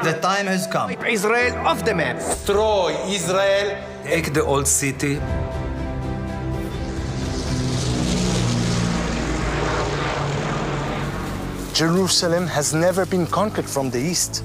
The time has come. Wipe Israel off the map. Destroy Israel. Take the old city. Jerusalem has never been conquered from the east.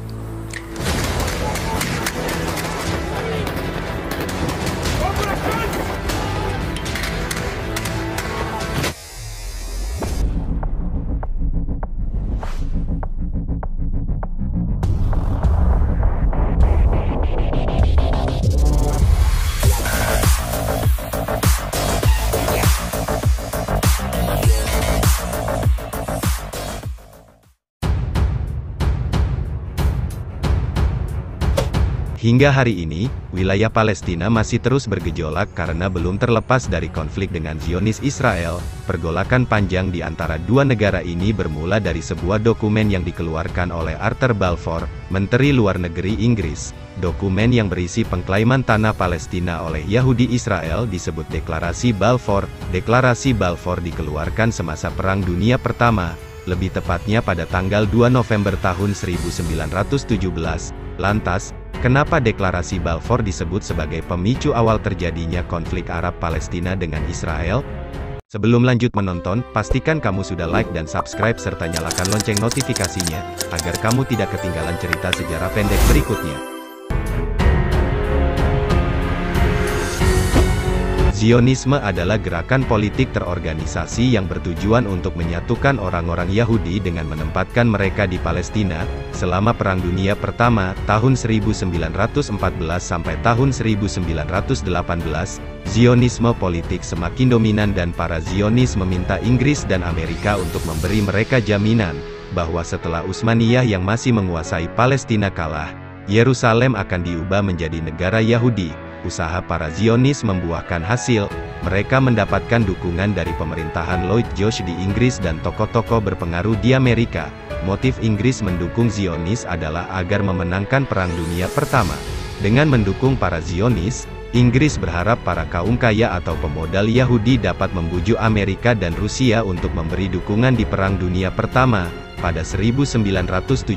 Hingga hari ini, wilayah Palestina masih terus bergejolak karena belum terlepas dari konflik dengan Zionis Israel. Pergolakan panjang di antara dua negara ini bermula dari sebuah dokumen yang dikeluarkan oleh Arthur Balfour, Menteri Luar Negeri Inggris. Dokumen yang berisi pengklaiman tanah Palestina oleh Yahudi Israel disebut Deklarasi Balfour. Deklarasi Balfour dikeluarkan semasa Perang Dunia Pertama, lebih tepatnya pada tanggal 2 November tahun 1917. Lantas, kenapa Deklarasi Balfour disebut sebagai pemicu awal terjadinya konflik Arab-Palestina dengan Israel? Sebelum lanjut menonton, pastikan kamu sudah like dan subscribe serta nyalakan lonceng notifikasinya, agar kamu tidak ketinggalan cerita sejarah pendek berikutnya. Zionisme adalah gerakan politik terorganisasi yang bertujuan untuk menyatukan orang-orang Yahudi dengan menempatkan mereka di Palestina. Selama Perang Dunia Pertama, tahun 1914 sampai tahun 1918, Zionisme politik semakin dominan dan para Zionis meminta Inggris dan Amerika untuk memberi mereka jaminan bahwa setelah Utsmaniyah yang masih menguasai Palestina kalah, Yerusalem akan diubah menjadi negara Yahudi. Usaha para Zionis membuahkan hasil. Mereka mendapatkan dukungan dari pemerintahan Lloyd George di Inggris dan tokoh-tokoh berpengaruh di Amerika. Motif Inggris mendukung Zionis adalah agar memenangkan Perang Dunia Pertama. Dengan mendukung para Zionis, Inggris berharap para kaum kaya atau pemodal Yahudi dapat membujuk Amerika dan Rusia untuk memberi dukungan di Perang Dunia Pertama. Pada 1917,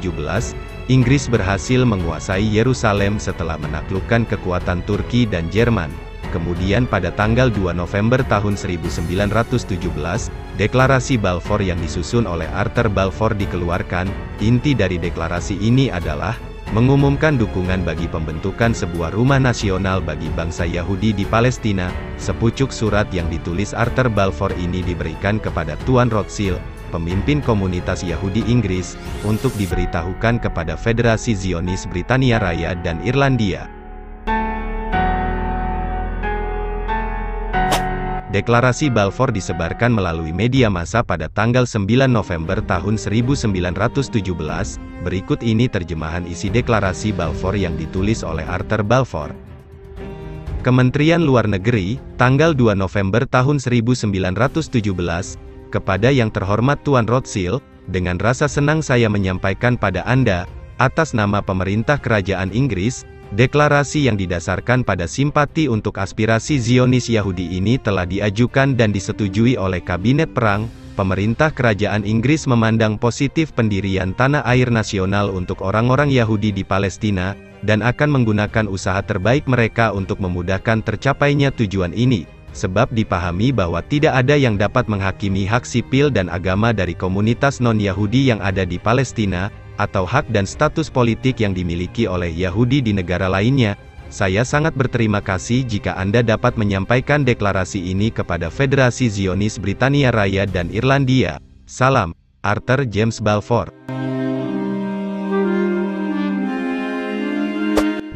Inggris berhasil menguasai Yerusalem setelah menaklukkan kekuatan Turki dan Jerman. Kemudian pada tanggal 2 November tahun 1917, Deklarasi Balfour yang disusun oleh Arthur Balfour dikeluarkan. Inti dari deklarasi ini adalah mengumumkan dukungan bagi pembentukan sebuah rumah nasional bagi bangsa Yahudi di Palestina. Sepucuk surat yang ditulis Arthur Balfour ini diberikan kepada Tuan Rothschild, pemimpin komunitas Yahudi Inggris, untuk diberitahukan kepada Federasi Zionis Britania Raya dan Irlandia. Deklarasi Balfour disebarkan melalui media massa pada tanggal 9 November tahun 1917. Berikut ini terjemahan isi Deklarasi Balfour yang ditulis oleh Arthur Balfour. Kementerian Luar Negeri, tanggal 2 November tahun 1917, kepada yang terhormat Tuan Rothschild, dengan rasa senang saya menyampaikan pada Anda, atas nama pemerintah Kerajaan Inggris, deklarasi yang didasarkan pada simpati untuk aspirasi Zionis Yahudi ini telah diajukan dan disetujui oleh Kabinet Perang. Pemerintah Kerajaan Inggris memandang positif pendirian tanah air nasional untuk orang-orang Yahudi di Palestina, dan akan menggunakan usaha terbaik mereka untuk memudahkan tercapainya tujuan ini. Sebab dipahami bahwa tidak ada yang dapat menghakimi hak sipil dan agama dari komunitas non-Yahudi yang ada di Palestina, atau hak dan status politik yang dimiliki oleh Yahudi di negara lainnya. Saya sangat berterima kasih jika Anda dapat menyampaikan deklarasi ini kepada Federasi Zionis Britania Raya dan Irlandia. Salam, Arthur James Balfour.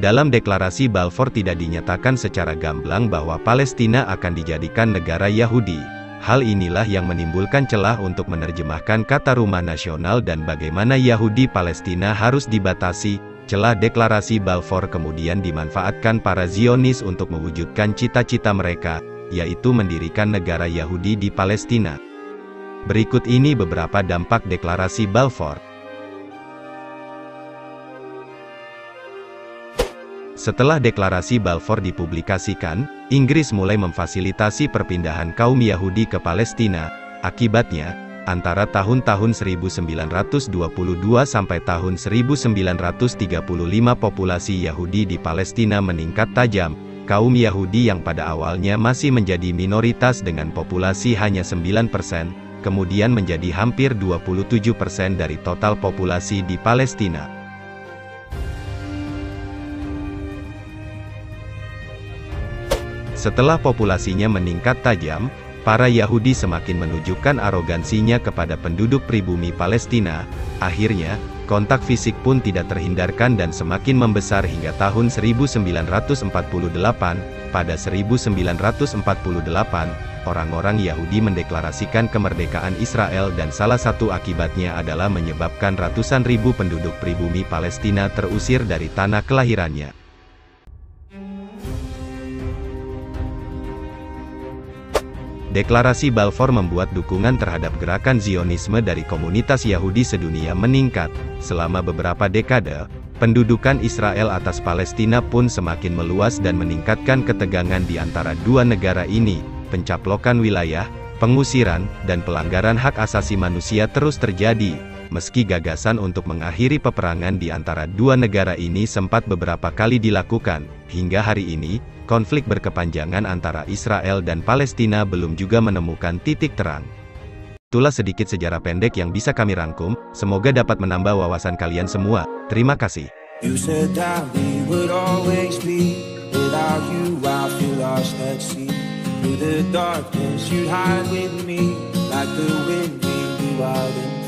Dalam deklarasi Balfour tidak dinyatakan secara gamblang bahwa Palestina akan dijadikan negara Yahudi. Hal inilah yang menimbulkan celah untuk menerjemahkan kata rumah nasional dan bagaimana Yahudi Palestina harus dibatasi. Celah deklarasi Balfour kemudian dimanfaatkan para Zionis untuk mewujudkan cita-cita mereka, yaitu mendirikan negara Yahudi di Palestina. Berikut ini beberapa dampak deklarasi Balfour. Setelah deklarasi Balfour dipublikasikan, Inggris mulai memfasilitasi perpindahan kaum Yahudi ke Palestina. Akibatnya, antara tahun-tahun 1922 sampai tahun 1935 populasi Yahudi di Palestina meningkat tajam. Kaum Yahudi yang pada awalnya masih menjadi minoritas dengan populasi hanya 9%, kemudian menjadi hampir 27% dari total populasi di Palestina. Setelah populasinya meningkat tajam, para Yahudi semakin menunjukkan arogansinya kepada penduduk pribumi Palestina. Akhirnya, kontak fisik pun tidak terhindarkan dan semakin membesar hingga tahun 1948. Pada 1948, orang-orang Yahudi mendeklarasikan kemerdekaan Israel dan salah satu akibatnya adalah menyebabkan ratusan ribu penduduk pribumi Palestina terusir dari tanah kelahirannya. Deklarasi Balfour membuat dukungan terhadap gerakan Zionisme dari komunitas Yahudi sedunia meningkat. Selama beberapa dekade, pendudukan Israel atas Palestina pun semakin meluas dan meningkatkan ketegangan di antara dua negara ini. Pencaplokan wilayah, pengusiran, dan pelanggaran hak asasi manusia terus terjadi. Meski gagasan untuk mengakhiri peperangan di antara dua negara ini sempat beberapa kali dilakukan, hingga hari ini, konflik berkepanjangan antara Israel dan Palestina belum juga menemukan titik terang. Itulah sedikit sejarah pendek yang bisa kami rangkum, semoga dapat menambah wawasan kalian semua. Terima kasih. You said that we would always be. Without you I feel lost at sea. Through the darkness you'd hide with me, like the wind we wild and